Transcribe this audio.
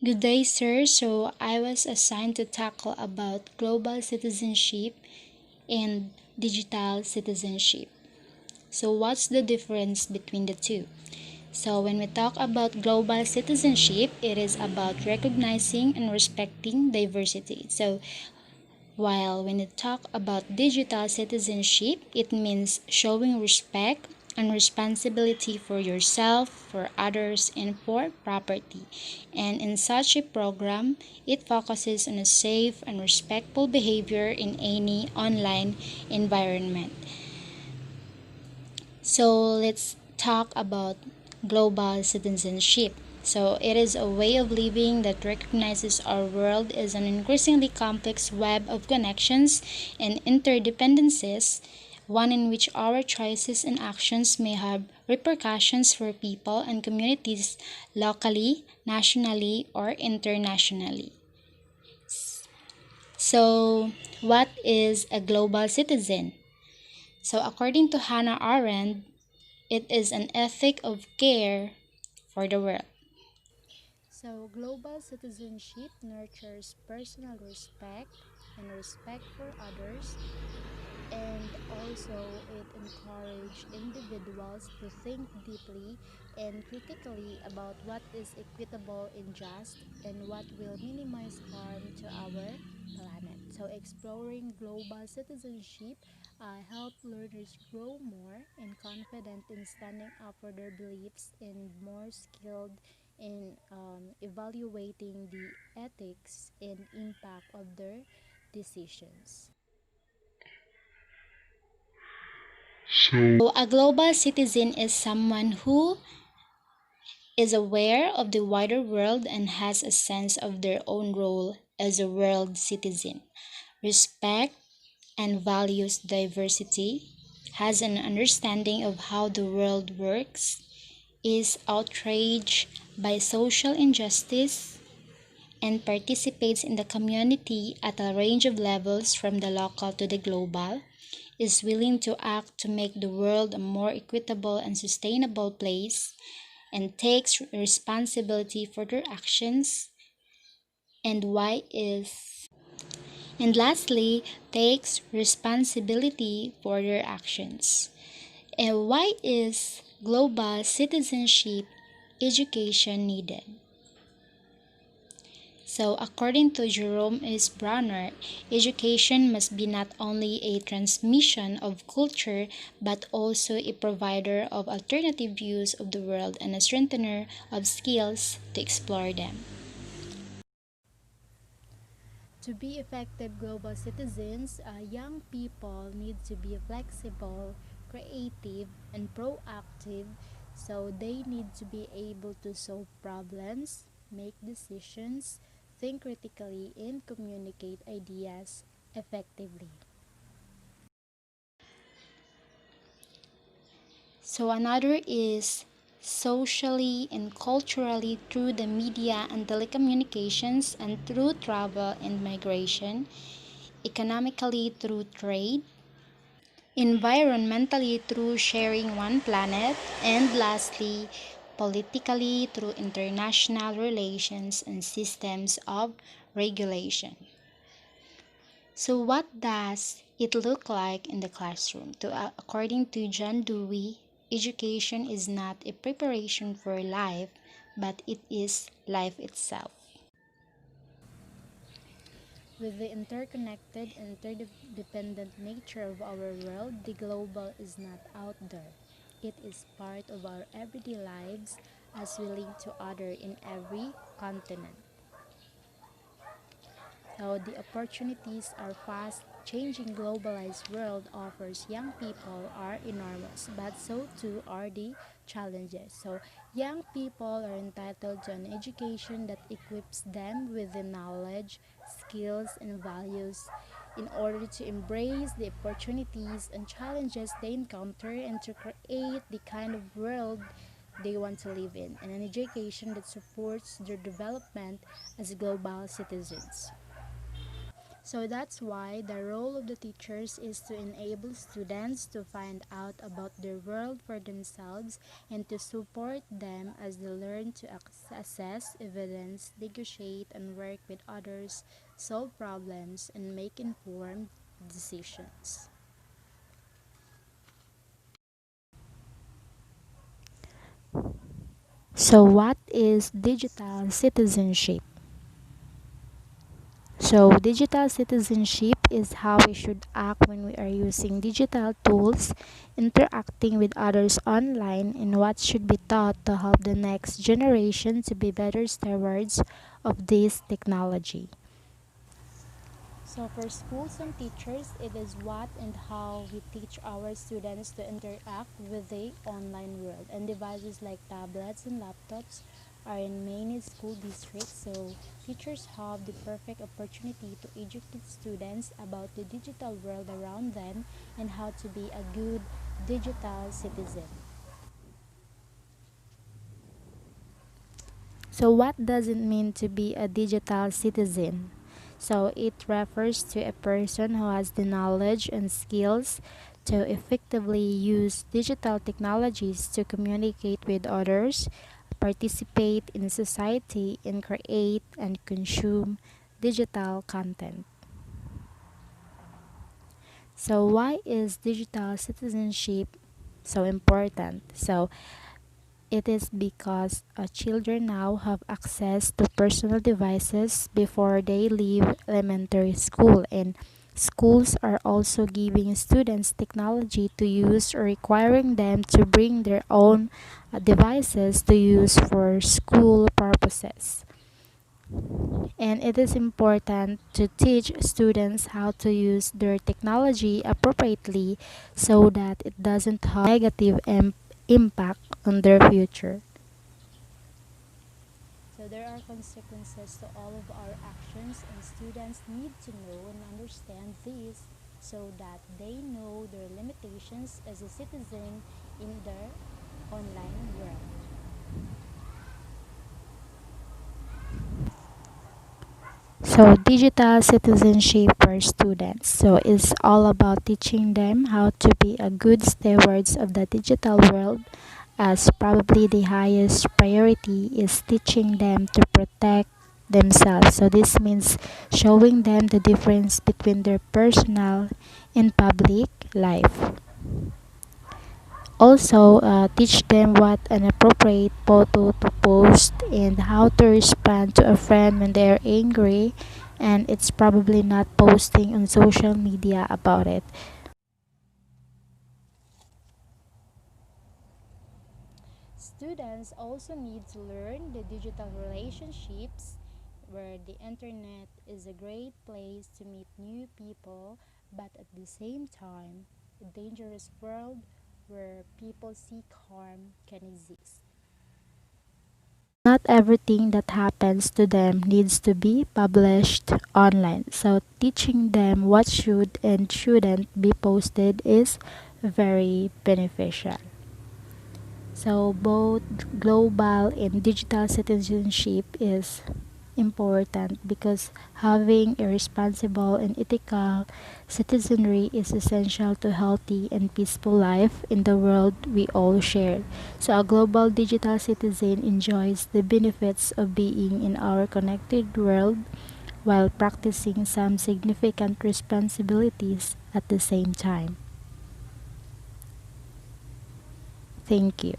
Good day, sir. So I was assigned to tackle about global citizenship and digital citizenship. So what's the difference between the two? So when we talk about global citizenship, it is about recognizing and respecting diversity. So while when we talk about digital citizenship, it means showing respect and responsibility for yourself, for others, and for property. And in such a program, it focuses on a safe and respectful behavior in any online environment. So let's talk about global citizenship. So it is a way of living that recognizes our world as an increasingly complex web of connections and interdependencies, one in which our choices and actions may have repercussions for people and communities locally, nationally, or internationally. So, what is a global citizen? So, according to Hannah Arendt, it is an ethic of care for the world. So, global citizenship nurtures personal respect and respect for others, and also it encourages individuals to think deeply and critically about what is equitable and just and what will minimize harm to our planet. So, exploring global citizenship help learners grow more and confident in standing up for their beliefs and more skilled in evaluating the ethics and impact of their decisions. So, a global citizen is someone who is aware of the wider world and has a sense of their own role as a world citizen, respect and values diversity, has an understanding of how the world works, is outraged by social injustice, and participates in the community at a range of levels from the local to the global, is willing to act to make the world a more equitable and sustainable place, and takes responsibility for their actions, and why is and lastly takes responsibility for their actions. And why is global citizenship education needed? So, according to Jerome S. Brunner, education must be not only a transmission of culture but also a provider of alternative views of the world and a strengthener of skills to explore them. To be effective global citizens, young people need to be flexible, creative, and proactive, so they need to be able to solve problems, make decisions, think critically, and communicate ideas effectively. So another is socially and culturally through the media and telecommunications and through travel and migration, economically through trade, environmentally through sharing one planet, and lastly, politically through international relations and systems of regulation. So, what does it look like in the classroom? According to John Dewey, education is not a preparation for life, but it is life itself. With the interconnected and interdependent nature of our world, the global is not out there. It is part of our everyday lives as we link to other in every continent. So the opportunities our fast changing globalized world offers young people are enormous, but so too are the challenges. So young people are entitled to an education that equips them with the knowledge, skills, and values in order to embrace the opportunities and challenges they encounter and to create the kind of world they want to live in, and an education that supports their development as global citizens. So that's why the role of the teachers is to enable students to find out about their world for themselves and to support them as they learn to assess evidence, negotiate and work with others, solve problems, and make informed decisions. So, what is digital citizenship? So, digital citizenship is how we should act when we are using digital tools, interacting with others online, and what should be taught to help the next generation to be better stewards of this technology. So for schools and teachers, it is what and how we teach our students to interact with the online world. And devices like tablets and laptops are in many school districts, so teachers have the perfect opportunity to educate students about the digital world around them and how to be a good digital citizen. So, what does it mean to be a digital citizen? So, it refers to a person who has the knowledge and skills to effectively use digital technologies to communicate with others, participate in society, and create and consume digital content. So, why is digital citizenship so important? So, it is because children now have access to personal devices before they leave elementary school, and schools are also giving students technology to use or requiring them to bring their own devices to use for school purposes. And it is important to teach students how to use their technology appropriately so that it doesn't have negative impact on their future. So there are consequences to all of our actions, and students need to know and understand this so that they know their limitations as a citizen in the online world. So digital citizenship for students. So it's all about teaching them how to be a good stewards of the digital world, as probably the highest priority is teaching them to protect themselves. So this means showing them the difference between their personal and public life. Also, teach them what an appropriate photo to post and how to respond to a friend when they are angry, and it's probably not posting on social media about it. Students also need to learn the digital relationships, where the internet is a great place to meet new people, but at the same time, a dangerous world where people seek harm can exist. Not everything that happens to them needs to be published online. So, teaching them what should and shouldn't be posted is very beneficial. So, both global and digital citizenship is important because having a responsible and ethical citizenry is essential to healthy and peaceful life in the world we all share. So a global digital citizen enjoys the benefits of being in our connected world while practicing some significant responsibilities at the same time. Thank you.